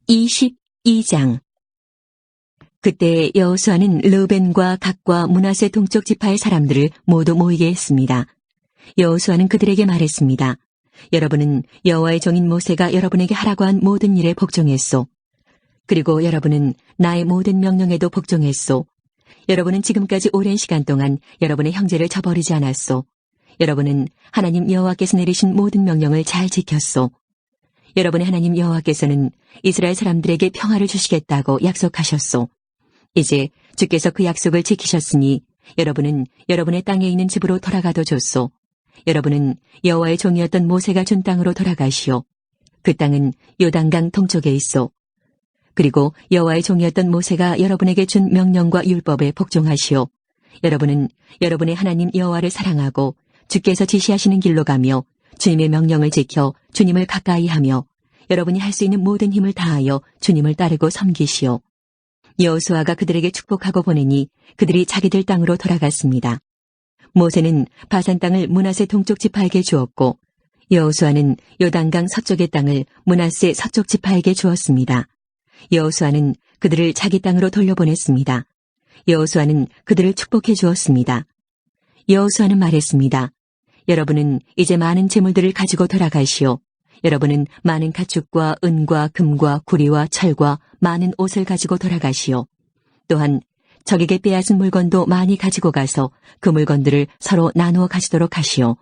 22장. 그때 여호수아는 르우벤과 갓과 므낫세 동쪽 지파의 사람들을 모두 모이게 했습니다. 여호수아는 그들에게 말했습니다. 여러분은 여호와의 종인 모세가 여러분에게 하라고 한 모든 일에 복종했소. 그리고 여러분은 나의 모든 명령에도 복종했소. 여러분은 지금까지 오랜 시간 동안 여러분의 형제를 저버리지 않았소. 여러분은 하나님 여호와께서 내리신 모든 명령을 잘 지켰소. 여러분의 하나님 여호와께서는 이스라엘 사람들에게 평화를 주시겠다고 약속하셨소. 이제 주께서 그 약속을 지키셨으니 여러분은 여러분의 땅에 있는 집으로 돌아가도 좋소. 여러분은 여호와의 종이었던 모세가 준 땅으로 돌아가시오. 그 땅은 요단강 동쪽에 있소. 그리고 여호와의 종이었던 모세가 여러분에게 준 명령과 율법에 복종하시오. 여러분은 여러분의 하나님 여호와를 사랑하고 주께서 지시하시는 길로 가며 주님의 명령을 지켜 주님을 가까이 하며 여러분이 할 수 있는 모든 힘을 다하여 주님을 따르고 섬기시오. 여호수아가 그들에게 축복하고 보내니 그들이 자기들 땅으로 돌아갔습니다. 모세는 바산 땅을 므낫세 동쪽 지파에게 주었고 여호수아는 요단강 서쪽의 땅을 므낫세 서쪽 지파에게 주었습니다. 여호수아는 그들을 자기 땅으로 돌려보냈습니다. 여호수아는 그들을 축복해 주었습니다. 여호수아는 말했습니다. 여러분은 이제 많은 재물들을 가지고 돌아가시오. 여러분은 많은 가축과 은과 금과 구리와 철과 많은 옷을 가지고 돌아가시오. 또한 적에게 빼앗은 물건도 많이 가지고 가서 그 물건들을 서로 나누어 가지도록 하시오.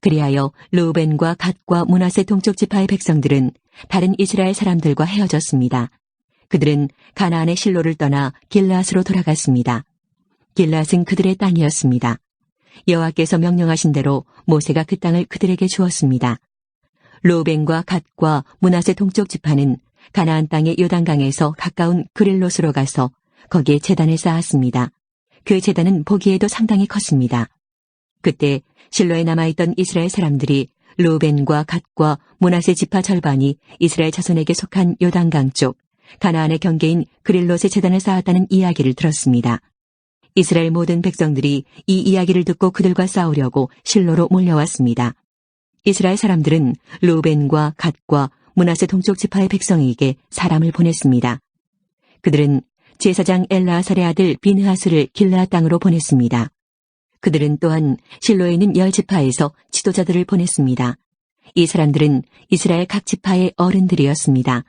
그리하여 르우벤과 갓과 므낫세 동쪽 지파의 백성들은 다른 이스라엘 사람들과 헤어졌습니다. 그들은 가나안의 실로를 떠나 길르앗으로 돌아갔습니다. 길르앗은 그들의 땅이었습니다. 여호와께서 명령하신 대로 모세가 그 땅을 그들에게 주었습니다. 르우벤과 갓과 므낫세 동쪽 지파는 가나안 땅의 요단강에서 가까운 그릴롯으로 가서 거기에 제단을 쌓았습니다. 그 제단은 보기에도 상당히 컸습니다. 그때 실로에 남아있던 이스라엘 사람들이 르우벤과 갓과 므낫세 지파 절반이 이스라엘 자손에게 속한 요단강 쪽 가나안의 경계인 그릴롯에 제단을 쌓았다는 이야기를 들었습니다. 이스라엘 모든 백성들이 이 이야기를 듣고 그들과 싸우려고 실로로 몰려왔습니다. 이스라엘 사람들은 르우벤과 갓과 므낫세 동쪽 지파의 백성에게 사람을 보냈습니다. 그들은 제사장 엘라아살의 아들 비느하스를 길르앗 땅으로 보냈습니다. 그들은 또한 실로에 있는 10지파에서 지도자들을 보냈습니다. 이 사람들은 이스라엘 각 지파의 어른들이었습니다.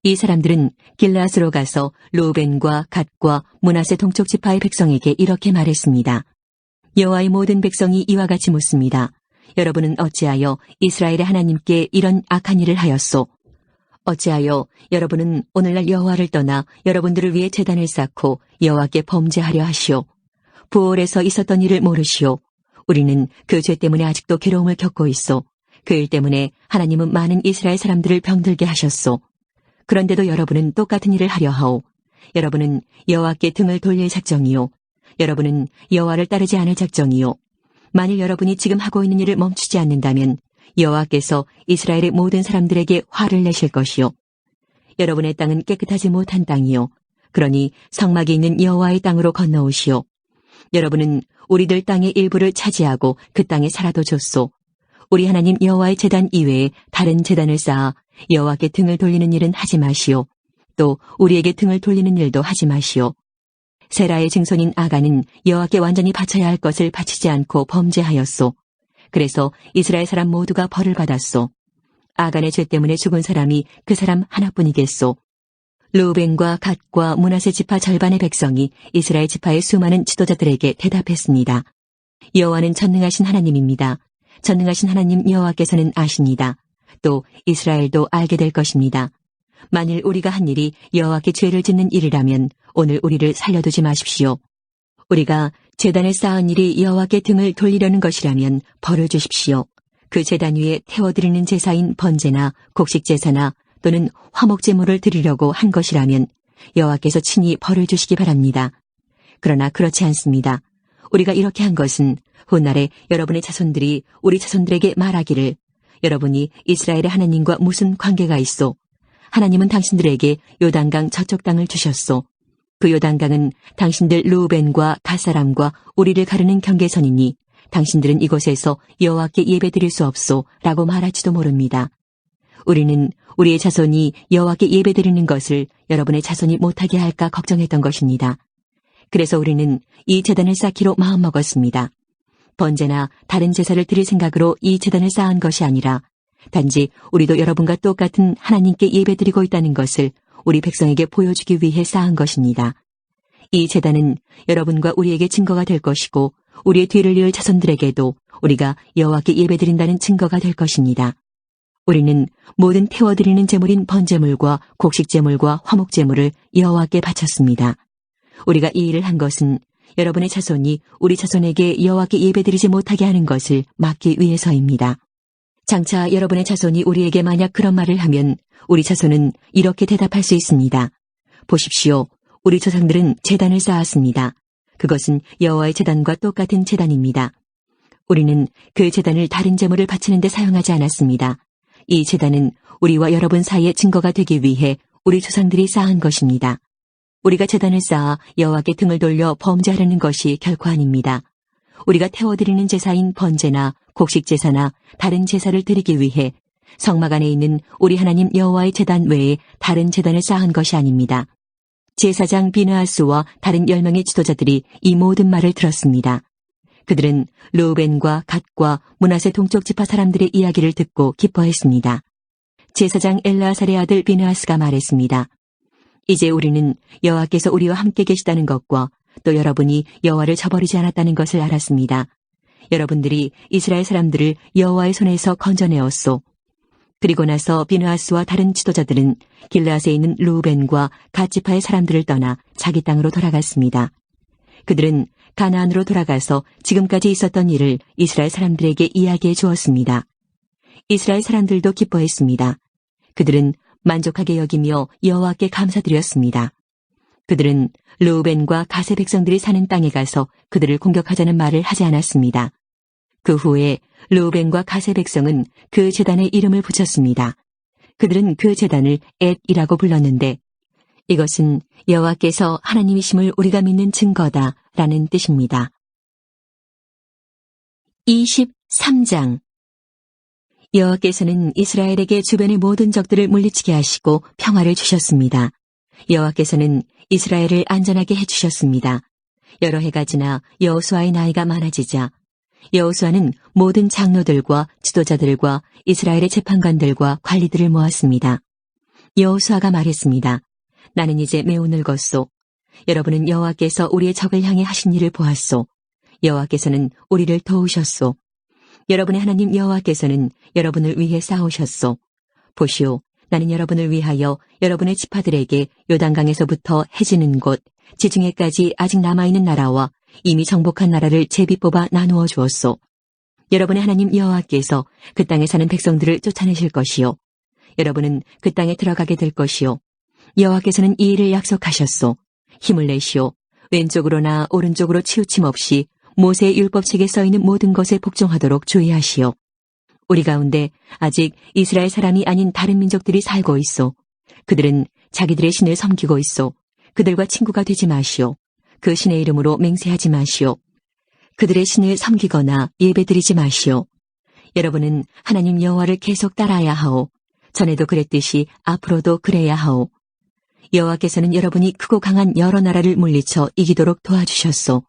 이 사람들은 길르앗으로 가서 르우벤과 갓과 므낫세 동쪽 지파의 백성에게 이렇게 말했습니다. 여호와의 모든 백성이 이와 같이 묻습니다. 여러분은 어찌하여 이스라엘의 하나님께 이런 악한 일을 하였소? 어찌하여 여러분은 오늘날 여호와를 떠나 여러분들을 위해 제단을 쌓고 여호와께 범죄하려 하시오? 부올에서 있었던 일을 모르시오? 우리는 그 죄 때문에 아직도 괴로움을 겪고 있소. 그 일 때문에 하나님은 많은 이스라엘 사람들을 병들게 하셨소. 그런데도 여러분은 똑같은 일을 하려 하오. 여러분은 여호와께 등을 돌릴 작정이요. 여러분은 여호와를 따르지 않을 작정이요. 만일 여러분이 지금 하고 있는 일을 멈추지 않는다면 여호와께서 이스라엘의 모든 사람들에게 화를 내실 것이요. 여러분의 땅은 깨끗하지 못한 땅이요. 그러니 성막이 있는 여호와의 땅으로 건너오시오. 여러분은 우리들 땅의 일부를 차지하고 그 땅에 살아도 좋소. 우리 하나님 여호와의 제단 이외에 다른 제단을 쌓아 여호와께 등을 돌리는 일은 하지 마시오. 또 우리에게 등을 돌리는 일도 하지 마시오. 세라의 증손인 아가는 여호와께 완전히 바쳐야 할 것을 바치지 않고 범죄하였소. 그래서 이스라엘 사람 모두가 벌을 받았소. 아간의 죄 때문에 죽은 사람이 그 사람 하나뿐이겠소. 르우벤과 갓과 므낫세 지파 절반의 백성이 이스라엘 지파의 수많은 지도자들에게 대답했습니다. 여호와는 전능하신 하나님입니다. 전능하신 하나님 여호와께서는 아십니다. 또 이스라엘도 알게 될 것입니다. 만일 우리가 한 일이 여호와께 죄를 짓는 일이라면 오늘 우리를 살려두지 마십시오. 우리가 제단을 쌓은 일이 여호와께 등을 돌리려는 것이라면 벌을 주십시오. 그 제단 위에 태워드리는 제사인 번제나 곡식제사나 또는 화목제물을 드리려고 한 것이라면 여호와께서 친히 벌을 주시기 바랍니다. 그러나 그렇지 않습니다. 우리가 이렇게 한 것은 훗날에 여러분의 자손들이 우리 자손들에게 말하기를 여러분이 이스라엘의 하나님과 무슨 관계가 있소? 하나님은 당신들에게 요단강 저쪽 땅을 주셨소. 그 요단강은 당신들 르우벤과 갓사람과 우리를 가르는 경계선이니 당신들은 이곳에서 여호와께 예배드릴 수 없소 라고 말할지도 모릅니다. 우리는 우리의 자손이 여호와께 예배드리는 것을 여러분의 자손이 못하게 할까 걱정했던 것입니다. 그래서 우리는 이 제단을 쌓기로 마음먹었습니다. 번제나 다른 제사를 드릴 생각으로 이 제단을 쌓은 것이 아니라 단지 우리도 여러분과 똑같은 하나님께 예배드리고 있다는 것을 우리 백성에게 보여주기 위해 쌓은 것입니다. 이 제단은 여러분과 우리에게 증거가 될 것이고 우리의 뒤를 이을 자손들에게도 우리가 여호와께 예배드린다는 증거가 될 것입니다. 우리는 모든 태워드리는 제물인 번제물과 곡식제물과 화목제물을 여호와께 바쳤습니다. 우리가 이 일을 한 것은 여러분의 자손이 우리 자손에게 여호와께 예배드리지 못하게 하는 것을 막기 위해서입니다. 장차 여러분의 자손이 우리에게 만약 그런 말을 하면 우리 자손은 이렇게 대답할 수 있습니다. 보십시오. 우리 조상들은 제단을 쌓았습니다. 그것은 여호와의 제단과 똑같은 제단입니다. 우리는 그 제단을 다른 제물을 바치는 데 사용하지 않았습니다. 이 제단은 우리와 여러분 사이의 증거가 되기 위해 우리 조상들이 쌓은 것입니다. 우리가 제단을 쌓아 여호와께 등을 돌려 범죄하려는 것이 결코 아닙니다. 우리가 태워드리는 제사인 번제나 곡식 제사나 다른 제사를 드리기 위해 성막 안에 있는 우리 하나님 여호와의 제단 외에 다른 제단을 쌓은 것이 아닙니다. 제사장 비느하스와 다른 10명의 지도자들이 이 모든 말을 들었습니다. 그들은 르우벤과 갓과 므낫세 동쪽 지파 사람들의 이야기를 듣고 기뻐했습니다. 제사장 엘르아살의 아들 비느하스가 말했습니다. 이제 우리는 여호와께서 우리와 함께 계시다는 것과 또 여러분이 여호와를 저버리지 않았다는 것을 알았습니다. 여러분들이 이스라엘 사람들을 여호와의 손에서 건져내었소. 그리고 나서 비느하스와 다른 지도자들은 길르앗에 있는 르우벤과 갓 지파의 사람들을 떠나 자기 땅으로 돌아갔습니다. 그들은 가나안으로 돌아가서 지금까지 있었던 일을 이스라엘 사람들에게 이야기해 주었습니다. 이스라엘 사람들도 기뻐했습니다. 그들은 만족하게 여기며 여호와께 감사드렸습니다. 그들은 르우벤과 갓의 백성들이 사는 땅에 가서 그들을 공격하자는 말을 하지 않았습니다. 그 후에 르우벤과 갓의 백성은 그 제단에 이름을 붙였습니다. 그들은 그 제단을 엣이라고 불렀는데 이것은 여호와께서 하나님이심을 우리가 믿는 증거다라는 뜻입니다. 23장 여호와께서는 이스라엘에게 주변의 모든 적들을 물리치게 하시고 평화를 주셨습니다. 여호와께서는 이스라엘을 안전하게 해주셨습니다. 여러 해가 지나 여호수아의 나이가 많아지자 여호수아는 모든 장로들과 지도자들과 이스라엘의 재판관들과 관리들을 모았습니다. 여호수아가 말했습니다. 나는 이제 매우 늙었소. 여러분은 여호와께서 우리의 적을 향해 하신 일을 보았소. 여호와께서는 우리를 도우셨소. 여러분의 하나님 여호와께서는 여러분을 위해 싸우셨소. 보시오, 나는 여러분을 위하여 여러분의 지파들에게 요단강에서부터 해지는 곳, 지중해까지 아직 남아있는 나라와 이미 정복한 나라를 제비 뽑아 나누어 주었소. 여러분의 하나님 여호와께서 그 땅에 사는 백성들을 쫓아내실 것이요. 여러분은 그 땅에 들어가게 될 것이요. 여호와께서는 이 일을 약속하셨소. 힘을 내시오. 왼쪽으로나 오른쪽으로 치우침 없이 모세의 율법책에 써있는 모든 것에 복종하도록 주의하시오. 우리 가운데 아직 이스라엘 사람이 아닌 다른 민족들이 살고 있소. 그들은 자기들의 신을 섬기고 있소. 그들과 친구가 되지 마시오. 그 신의 이름으로 맹세하지 마시오. 그들의 신을 섬기거나 예배드리지 마시오. 여러분은 하나님 여호와를 계속 따라야 하오. 전에도 그랬듯이 앞으로도 그래야 하오. 여호와께서는 여러분이 크고 강한 여러 나라를 물리쳐 이기도록 도와주셨소.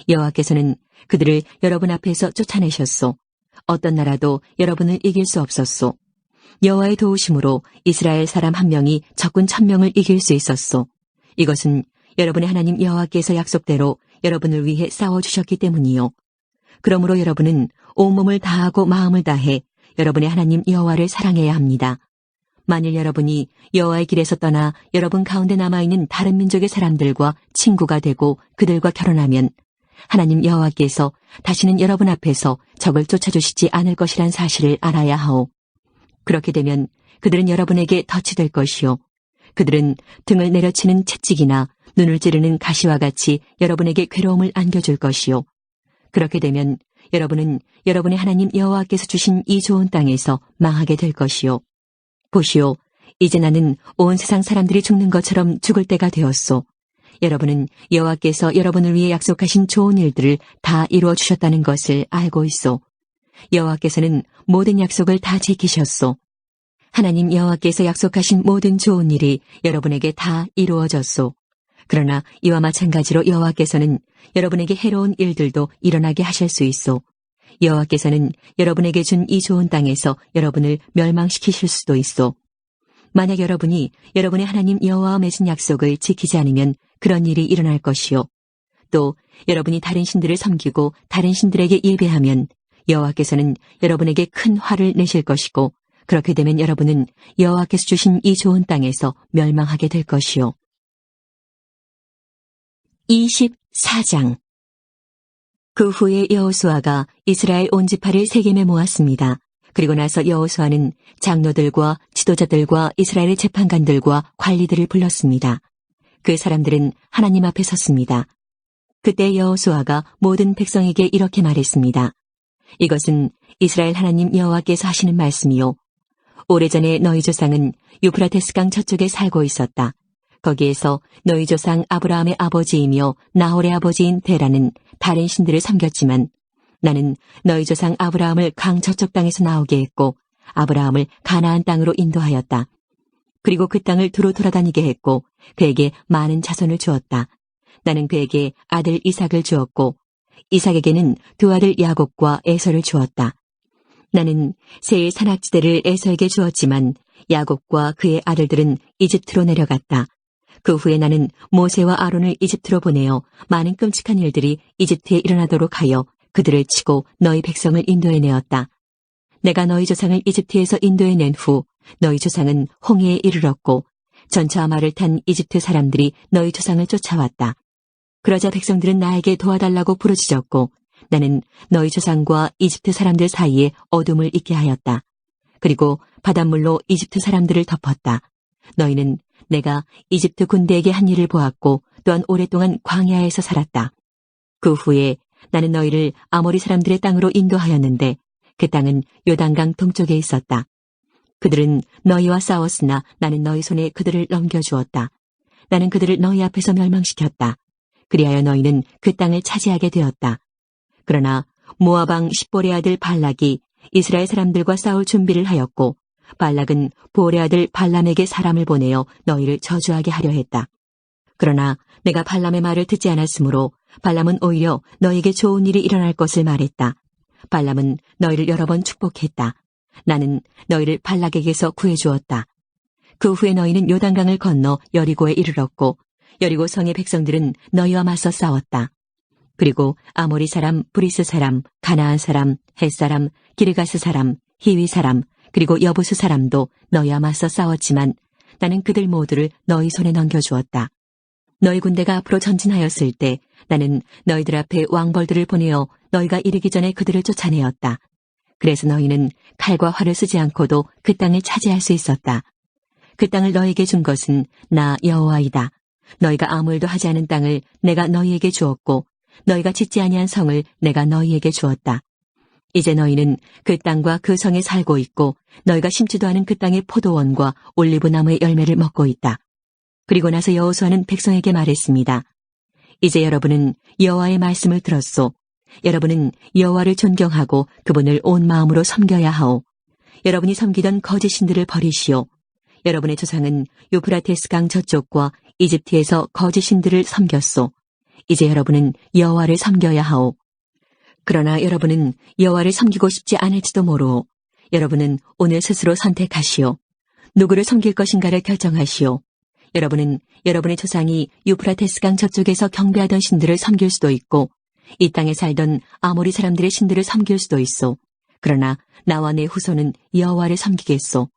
여호와께서는 그들을 여러분 앞에서 쫓아내셨소. 어떤 나라도 여러분을 이길 수 없었소. 여호와의 도우심으로 이스라엘 사람 한 명이 적군 1000명을 이길 수 있었소. 이것은 여러분의 하나님 여호와께서 약속대로 여러분을 위해 싸워주셨기 때문이요. 그러므로 여러분은 온몸을 다하고 마음을 다해 여러분의 하나님 여호와를 사랑해야 합니다. 만일 여러분이 여호와의 길에서 떠나 여러분 가운데 남아있는 다른 민족의 사람들과 친구가 되고 그들과 결혼하면 하나님 여호와께서 다시는 여러분 앞에서 적을 쫓아주시지 않을 것이란 사실을 알아야 하오. 그렇게 되면 그들은 여러분에게 덫이 될 것이요. 그들은 등을 내려치는 채찍이나 눈을 찌르는 가시와 같이 여러분에게 괴로움을 안겨줄 것이요. 그렇게 되면 여러분은 여러분의 하나님 여호와께서 주신 이 좋은 땅에서 망하게 될 것이요. 보시오, 이제 나는 온 세상 사람들이 죽는 것처럼 죽을 때가 되었소. 여러분은 여호와께서 여러분을 위해 약속하신 좋은 일들을 다 이루어 주셨다는 것을 알고 있소. 여호와께서는 모든 약속을 다 지키셨소. 하나님 여호와께서 약속하신 모든 좋은 일이 여러분에게 다 이루어졌소. 그러나 이와 마찬가지로 여호와께서는 여러분에게 해로운 일들도 일어나게 하실 수 있소. 여호와께서는 여러분에게 준 이 좋은 땅에서 여러분을 멸망시키실 수도 있소. 만약 여러분이 여러분의 하나님 여호와와 맺은 약속을 지키지 않으면 그런 일이 일어날 것이요. 또 여러분이 다른 신들을 섬기고 다른 신들에게 예배하면 여호와께서는 여러분에게 큰 화를 내실 것이고, 그렇게 되면 여러분은 여호와께서 주신 이 좋은 땅에서 멸망하게 될 것이요. 24장. 그 후에 여호수아가 이스라엘 온 지파를 세겜에 모았습니다. 그리고 나서 여호수아는 장로들과 지도자들과 이스라엘의 재판관들과 관리들을 불렀습니다. 그 사람들은 하나님 앞에 섰습니다. 그때 여호수아가 모든 백성에게 이렇게 말했습니다. 이것은 이스라엘 하나님 여호와께서 하시는 말씀이요. 오래전에 너희 조상은 유프라테스 강 저쪽에 살고 있었다. 거기에서 너희 조상 아브라함의 아버지이며 나홀의 아버지인 데라는 다른 신들을 섬겼지만, 나는 너희 조상 아브라함을 강 저쪽 땅에서 나오게 했고 아브라함을 가나안 땅으로 인도하였다. 그리고 그 땅을 두루 돌아다니게 했고 그에게 많은 자손을 주었다. 나는 그에게 아들 이삭을 주었고 이삭에게는 두 아들 야곱과 에서를 주었다. 나는 세일 산악지대를 에서에게 주었지만 야곱과 그의 아들들은 이집트로 내려갔다. 그 후에 나는 모세와 아론을 이집트로 보내어 많은 끔찍한 일들이 이집트에 일어나도록 하여 그들을 치고 너희 백성을 인도해내었다. 내가 너희 조상을 이집트에서 인도해낸 후 너희 조상은 홍해에 이르렀고 전차와 말을 탄 이집트 사람들이 너희 조상을 쫓아왔다. 그러자 백성들은 나에게 도와달라고 부르짖었고 나는 너희 조상과 이집트 사람들 사이에 어둠을 있게 하였다. 그리고 바닷물로 이집트 사람들을 덮었다. 너희는 내가 이집트 군대에게 한 일을 보았고 또한 오랫동안 광야에서 살았다. 그 후에 나는 너희를 아모리 사람들의 땅으로 인도하였는데 그 땅은 요단강 동쪽에 있었다. 그들은 너희와 싸웠으나 나는 너희 손에 그들을 넘겨주었다. 나는 그들을 너희 앞에서 멸망시켰다. 그리하여 너희는 그 땅을 차지하게 되었다. 그러나 모압 왕 십볼의 아들 발락이 이스라엘 사람들과 싸울 준비를 하였고 발락은 보올의 아들 발람에게 사람을 보내어 너희를 저주하게 하려 했다. 그러나 내가 발람의 말을 듣지 않았으므로 발람은 오히려 너희에게 좋은 일이 일어날 것을 말했다. 발람은 너희를 여러 번 축복했다. 나는 너희를 발락에게서 구해주었다. 그 후에 너희는 요단강을 건너 여리고에 이르렀고 여리고 성의 백성들은 너희와 맞서 싸웠다. 그리고 아모리 사람, 브리스 사람, 가나안 사람, 헷 사람, 기르가스 사람, 히위 사람, 그리고 여부스 사람도 너희와 맞서 싸웠지만 나는 그들 모두를 너희 손에 넘겨주었다. 너희 군대가 앞으로 전진하였을 때 나는 너희들 앞에 왕벌들을 보내어 너희가 이르기 전에 그들을 쫓아내었다. 그래서 너희는 칼과 활을 쓰지 않고도 그 땅을 차지할 수 있었다. 그 땅을 너희에게 준 것은 나 여호와이다. 너희가 아무 일도 하지 않은 땅을 내가 너희에게 주었고 너희가 짓지 아니한 성을 내가 너희에게 주었다. 이제 너희는 그 땅과 그 성에 살고 있고 너희가 심지도 않은 그 땅의 포도원과 올리브 나무의 열매를 먹고 있다. 그리고 나서 여호수아는 백성에게 말했습니다. 이제 여러분은 여호와의 말씀을 들었소. 여러분은 여호와를 존경하고 그분을 온 마음으로 섬겨야 하오. 여러분이 섬기던 거짓 신들을 버리시오. 여러분의 조상은 유프라테스 강 저쪽과 이집트에서 거짓 신들을 섬겼소. 이제 여러분은 여호와를 섬겨야 하오. 그러나 여러분은 여호와를 섬기고 싶지 않을지도 모르오. 여러분은 오늘 스스로 선택하시오. 누구를 섬길 것인가를 결정하시오. 여러분은 여러분의 조상이 유프라테스 강 저쪽에서 경배하던 신들을 섬길 수도 있고 이 땅에 살던 아모리 사람들의 신들을 섬길 수도 있소. 그러나 나와 내 후손은 여호와를 섬기겠소.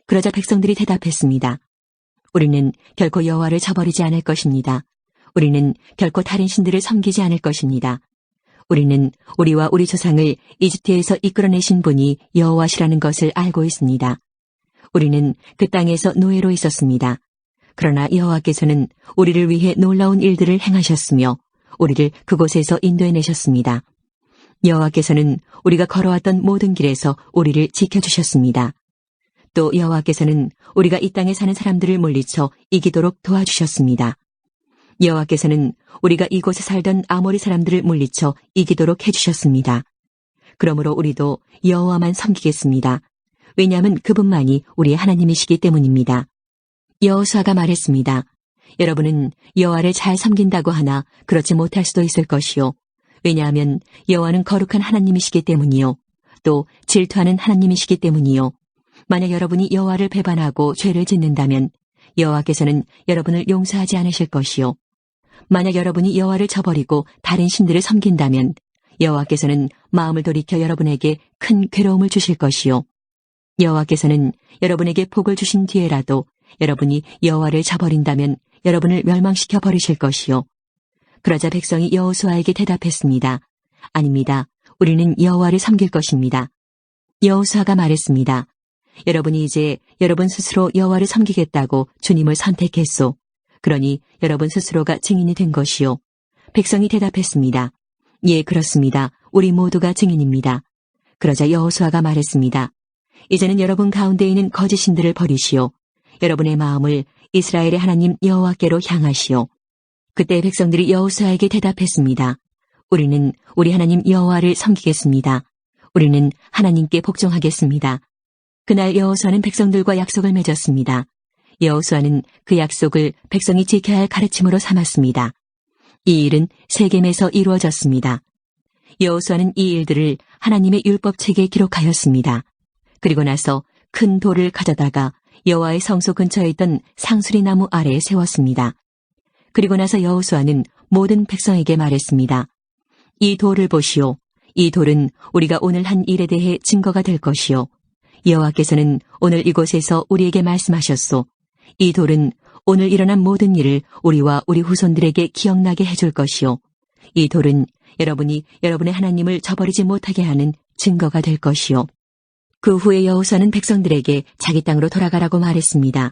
그러자 백성들이 대답했습니다. 우리는 결코 여호와를 저버리지 않을 것입니다. 우리는 결코 다른 신들을 섬기지 않을 것입니다. 우리는 우리와 우리 조상을 이집트에서 이끌어내신 분이 여호와시라는 것을 알고 있습니다. 우리는 그 땅에서 노예로 있었습니다. 그러나 여호와께서는 우리를 위해 놀라운 일들을 행하셨으며 우리를 그곳에서 인도해내셨습니다. 여호와께서는 우리가 걸어왔던 모든 길에서 우리를 지켜주셨습니다. 또 여호와께서는 우리가 이 땅에 사는 사람들을 물리쳐 이기도록 도와주셨습니다. 여호와께서는 우리가 이곳에 살던 아모리 사람들을 물리쳐 이기도록 해주셨습니다. 그러므로 우리도 여호와만 섬기겠습니다. 왜냐하면 그분만이 우리의 하나님이시기 때문입니다. 여호수아가 말했습니다. 여러분은 여호와를 잘 섬긴다고 하나 그렇지 못할 수도 있을 것이요. 왜냐하면 여호와는 거룩한 하나님이시기 때문이요. 또 질투하는 하나님이시기 때문이요. 만약 여러분이 여호와를 배반하고 죄를 짓는다면 여호와께서는 여러분을 용서하지 않으실 것이요. 만약 여러분이 여호와를 저버리고 다른 신들을 섬긴다면 여호와께서는 마음을 돌이켜 여러분에게 큰 괴로움을 주실 것이요. 여호와께서는 여러분에게 복을 주신 뒤에라도 여러분이 여호와를 저버린다면 여러분을 멸망시켜 버리실 것이요. 그러자 백성이 여호수아에게 대답했습니다. 아닙니다. 우리는 여호와를 섬길 것입니다. 여호수아가 말했습니다. 여러분이 이제 여러분 스스로 여호와를 섬기겠다고 주님을 선택했소. 그러니 여러분 스스로가 증인이 된 것이요. 백성이 대답했습니다. 예, 그렇습니다. 우리 모두가 증인입니다. 그러자 여호수아가 말했습니다. 이제는 여러분 가운데 있는 거짓 신들을 버리시오. 여러분의 마음을 이스라엘의 하나님 여호와께로 향하시오. 그때 백성들이 여호수아에게 대답했습니다. 우리는 우리 하나님 여호와를 섬기겠습니다. 우리는 하나님께 복종하겠습니다. 그날 여호수아는 백성들과 약속을 맺었습니다. 여호수아는 그 약속을 백성이 지켜야 할 가르침으로 삼았습니다. 이 일은 세겜에서 이루어졌습니다. 여호수아는 이 일들을 하나님의 율법책에 기록하였습니다. 그리고 나서 큰 돌을 가져다가 여호와의 성소 근처에 있던 상수리 나무 아래에 세웠습니다. 그리고 나서 여호수아는 모든 백성에게 말했습니다. 이 돌을 보시오. 이 돌은 우리가 오늘 한 일에 대해 증거가 될 것이오. 여호와께서는 오늘 이곳에서 우리에게 말씀하셨소. 이 돌은 오늘 일어난 모든 일을 우리와 우리 후손들에게 기억나게 해줄 것이오. 이 돌은 여러분이 여러분의 하나님을 저버리지 못하게 하는 증거가 될 것이오. 그 후에 여호수아는 백성들에게 자기 땅으로 돌아가라고 말했습니다.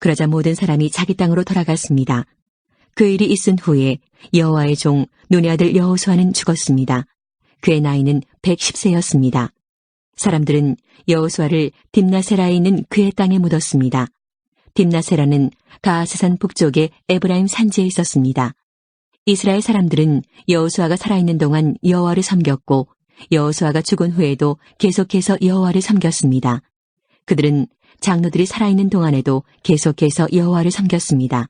그러자 모든 사람이 자기 땅으로 돌아갔습니다. 그 일이 있은 후에 여호와의 종 눈의 아들 여호수아는 죽었습니다. 그의 나이는 110세였습니다. 사람들은 여호수아를 딥나세라에 있는 그의 땅에 묻었습니다. 딥나세라는 가하스산 북쪽의 에브라임 산지에 있었습니다. 이스라엘 사람들은 여호수아가 살아있는 동안 여호와를 섬겼고 여호수아가 죽은 후에도 계속해서 여호와를 섬겼습니다. 그들은 장로들이 살아있는 동안에도 계속해서 여호와를 섬겼습니다.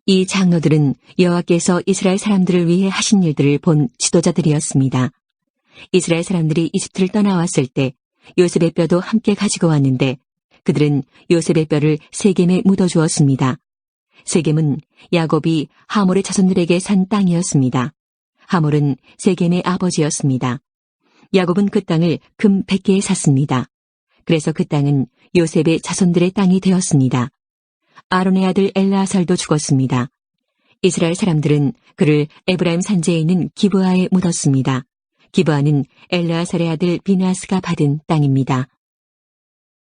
이 장로들은 여호와께서 이스라엘 사람들을 위해 하신 일들을 본 지도자들이었습니다. 이스라엘 사람들이 이집트를 떠나왔을 때 요셉의 뼈도 함께 가지고 왔는데 그들은 요셉의 뼈를 세겜에 묻어주었습니다. 세겜은 야곱이 하몰의 자손들에게 산 땅이었습니다. 하몰은 세겜의 아버지였습니다. 야곱은 그 땅을 금 100개에 샀습니다. 그래서 그 땅은 요셉의 자손들의 땅이 되었습니다. 아론의 아들 엘르아살도 죽었습니다. 이스라엘 사람들은 그를 에브라임 산지에 있는 기브아에 묻었습니다. 기브아는 엘르아살의 아들 비느하스가 받은 땅입니다.